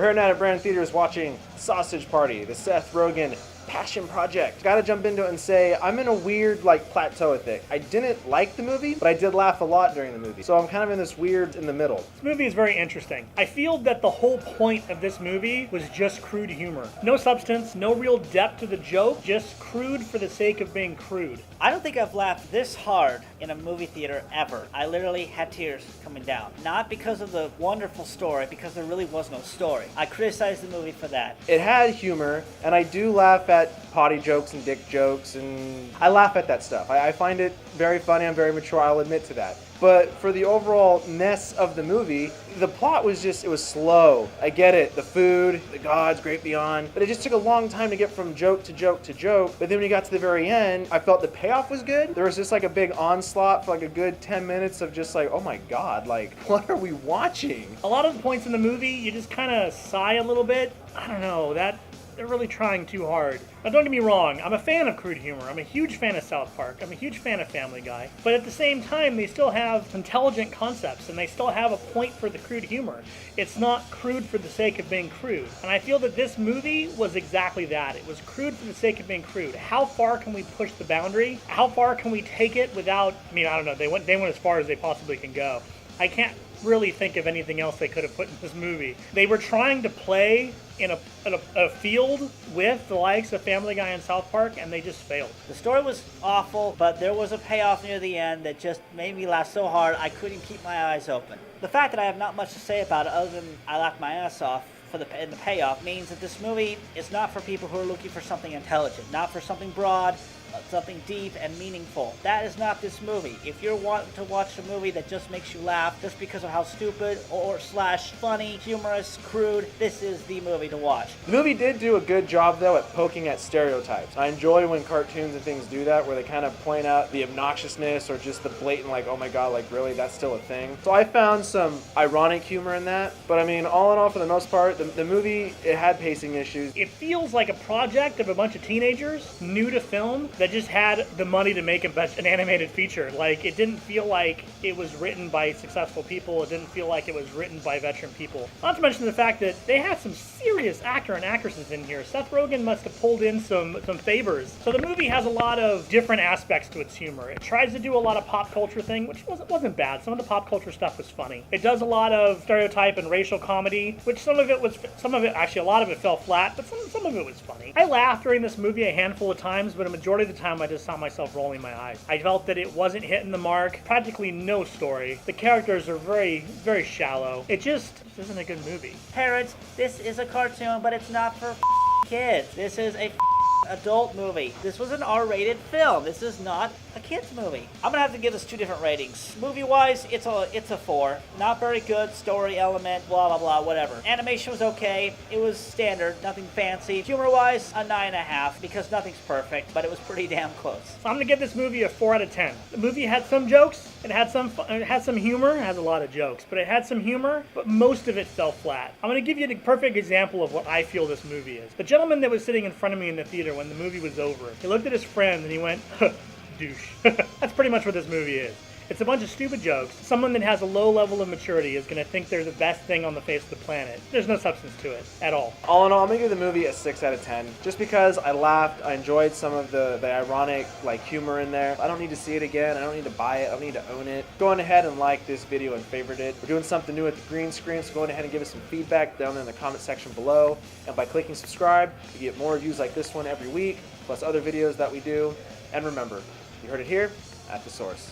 We're here tonight at Brand Theaters watching Sausage Party, the Seth Rogen passion project. Gotta jump into it and say, I'm in a weird plateau with it. I didn't like the movie, but I did laugh a lot during the movie. So I'm kind of in this weird in the middle. This movie is very interesting. I feel that the whole point of this movie was just crude humor. No substance, no real depth to the joke, just crude for the sake of being crude. I don't think I've laughed this hard in a movie theater ever. I literally had tears coming down. Not because of the wonderful story, because there really was no story. I criticized the movie for that. It had humor, and I do laugh at potty jokes and dick jokes, and I laugh at that stuff. I find it very funny. I'm very mature, I'll admit to that. But for the overall mess of the movie, the plot was just, it was slow. I get it, the food, the gods, great beyond, but it just took a long time to get from joke to joke to joke. But then when you got to the very end, I felt the payoff was good. There was just a big onslaught for a good 10 minutes of just oh my God, what are we watching? A lot of the points in the movie, you just kind of sigh a little bit. I don't know, they're really trying too hard. Now don't get me wrong, I'm a fan of crude humor. I'm a huge fan of South Park. I'm a huge fan of Family Guy. But at the same time, they still have intelligent concepts and they still have a point for the crude humor. It's not crude for the sake of being crude. And I feel that this movie was exactly that. It was crude for the sake of being crude. How far can we push the boundary? How far can we take it without, I don't know, they went as far as they possibly can go. I can't really think of anything else they could have put in this movie. They were trying to play in a field with the likes of Family Guy and South Park, and they just failed. The story was awful, but there was a payoff near the end that just made me laugh so hard I couldn't keep my eyes open. The fact that I have not much to say about it other than I laughed my ass off in the payoff means that this movie is not for people who are looking for something intelligent, not for something broad, something deep and meaningful. That is not this movie. If you're wanting to watch a movie that just makes you laugh just because of how stupid or / funny, humorous, crude, this is the movie to watch. The movie did do a good job, though, at poking at stereotypes. I enjoy when cartoons and things do that, where they kind of point out the obnoxiousness or just the blatant, oh my God, really, that's still a thing. So I found some ironic humor in that. But all in all, for the most part, the movie, it had pacing issues. It feels like a project of a bunch of teenagers, new to film, that just had the money to make an animated feature. It didn't feel like it was written by successful people. It didn't feel like it was written by veteran people. Not to mention the fact that they had some serious actor and actresses in here. Seth Rogen must have pulled in some favors. So the movie has a lot of different aspects to its humor. It tries to do a lot of pop culture thing, which wasn't bad. Some of the pop culture stuff was funny. It does a lot of stereotype and racial comedy, which a lot of it fell flat, but some of it was funny. I laughed during this movie a handful of times, but a majority of the time I just saw myself rolling my eyes. I felt that it wasn't hitting the mark. Practically no story. The characters are very, very shallow. It just isn't a good movie. Parents, this is a cartoon, but it's not for kids. This is a adult movie. This was an R-rated film. This is not a kid's movie. I'm gonna have to give this two different ratings. Movie-wise, it's a 4. Not very good. Story element, blah blah blah, whatever. Animation was okay. It was standard, nothing fancy. Humor-wise, a 9.5 because nothing's perfect, but it was pretty damn close. So I'm gonna give this movie a 4 out of 10. The movie had some jokes. It had some humor. It has a lot of jokes, but it had some humor. But most of it fell flat. I'm gonna give you the perfect example of what I feel this movie is. The gentleman that was sitting in front of me in the theater when the movie was over, he looked at his friend and he went, douche. That's pretty much what this movie is. It's a bunch of stupid jokes. Someone that has a low level of maturity is going to think they're the best thing on the face of the planet. There's no substance to it at all. All in all, I'm going to give the movie a 6 out of 10. Just because I laughed, I enjoyed some of the ironic humor in there. I don't need to see it again. I don't need to buy it. I don't need to own it. Go on ahead and like this video and favorite it. We're doing something new with the green screen, so go on ahead and give us some feedback down there in the comment section below. And by clicking subscribe, you get more reviews like this one every week, plus other videos that we do. And remember, you heard it here at The Source.